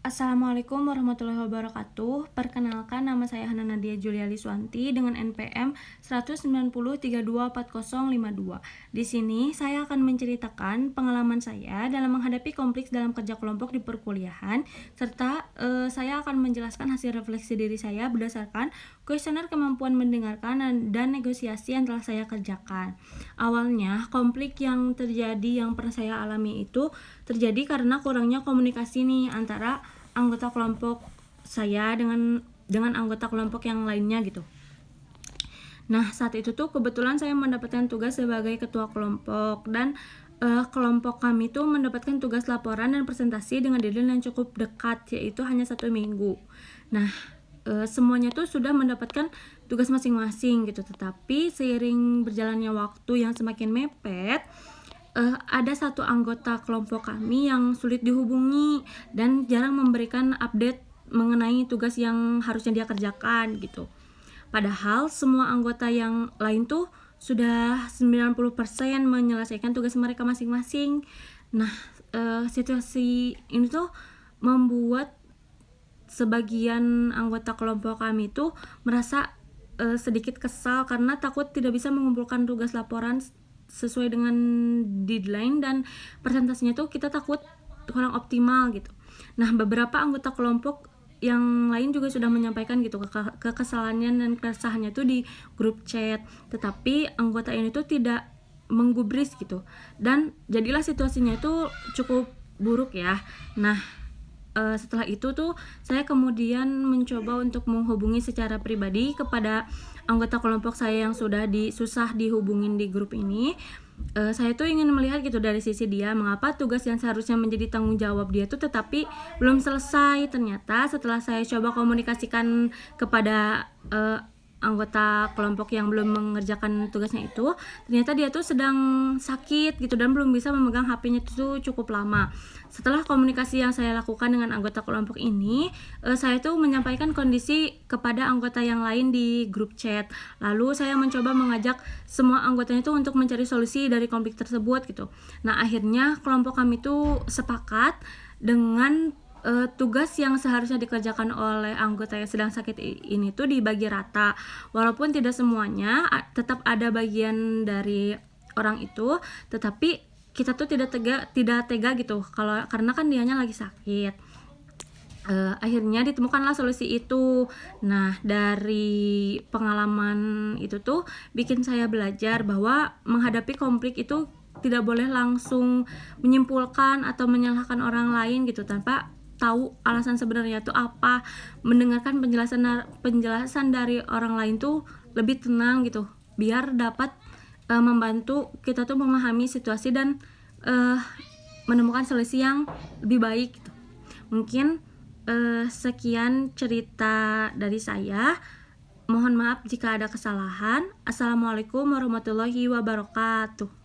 Assalamualaikum warahmatullahi wabarakatuh. Perkenalkan, nama saya Hana Nadia Julia Liswanti dengan NPM 190324052. Di sini saya akan menceritakan pengalaman saya dalam menghadapi konflik dalam kerja kelompok di perkuliahan, serta saya akan menjelaskan hasil refleksi diri saya berdasarkan kuesioner kemampuan mendengarkan dan negosiasi yang telah saya kerjakan. Awalnya, konflik yang terjadi yang pernah saya alami itu terjadi karena kurangnya komunikasi nih antara anggota kelompok saya dengan anggota kelompok yang lainnya gitu. Nah, saat itu tuh kebetulan saya mendapatkan tugas sebagai ketua kelompok dan kelompok kami tuh mendapatkan tugas laporan dan presentasi dengan deadline yang cukup dekat, yaitu hanya 1 minggu. Nah, semuanya tuh sudah mendapatkan tugas masing-masing gitu, tetapi seiring berjalannya waktu yang semakin mepet, ada satu anggota kelompok kami yang sulit dihubungi dan jarang memberikan update mengenai tugas yang harusnya dia kerjakan gitu. Padahal semua anggota yang lain tuh sudah 90% menyelesaikan tugas mereka masing-masing. Nah, situasi ini tuh membuat sebagian anggota kelompok kami tuh merasa sedikit kesal karena takut tidak bisa mengumpulkan tugas laporan sesuai dengan deadline, dan presentasinya tuh kita takut kurang optimal gitu. Nah, beberapa anggota kelompok yang lain juga sudah menyampaikan gitu kekesalannya dan keresahannya tuh di grup chat, tetapi anggota ini tuh tidak menggubris gitu, dan jadilah situasinya itu cukup buruk ya. Nah, setelah itu tuh saya kemudian mencoba untuk menghubungi secara pribadi kepada anggota kelompok saya yang sudah susah dihubungin di grup ini. Saya tuh ingin melihat gitu dari sisi dia, mengapa tugas yang seharusnya menjadi tanggung jawab dia tuh tetapi belum selesai. Ternyata setelah saya coba komunikasikan kepada anggota kelompok yang belum mengerjakan tugasnya itu, ternyata dia tuh sedang sakit gitu dan belum bisa memegang HP-nya itu cukup lama. Setelah komunikasi yang saya lakukan dengan anggota kelompok ini, saya tuh menyampaikan kondisi kepada anggota yang lain di grup chat. Lalu saya mencoba mengajak semua anggotanya itu untuk mencari solusi dari konflik tersebut gitu. Nah, akhirnya kelompok kami tuh sepakat dengan tugas yang seharusnya dikerjakan oleh anggota yang sedang sakit ini tuh dibagi rata. Walaupun tidak semuanya, tetap ada bagian dari orang itu, tetapi kita tuh tidak tega gitu karena kan dianya lagi sakit. Akhirnya ditemukanlah solusi itu. Nah, dari pengalaman itu tuh bikin saya belajar bahwa menghadapi konflik itu tidak boleh langsung menyimpulkan atau menyalahkan orang lain gitu tanpa tahu alasan sebenarnya tuh apa. Mendengarkan penjelasan dari orang lain tuh lebih tenang gitu, biar dapat membantu kita tuh memahami situasi dan menemukan solusi yang lebih baik gitu. Mungkin sekian cerita dari saya. Mohon maaf jika ada kesalahan. Assalamualaikum warahmatullahi wabarakatuh.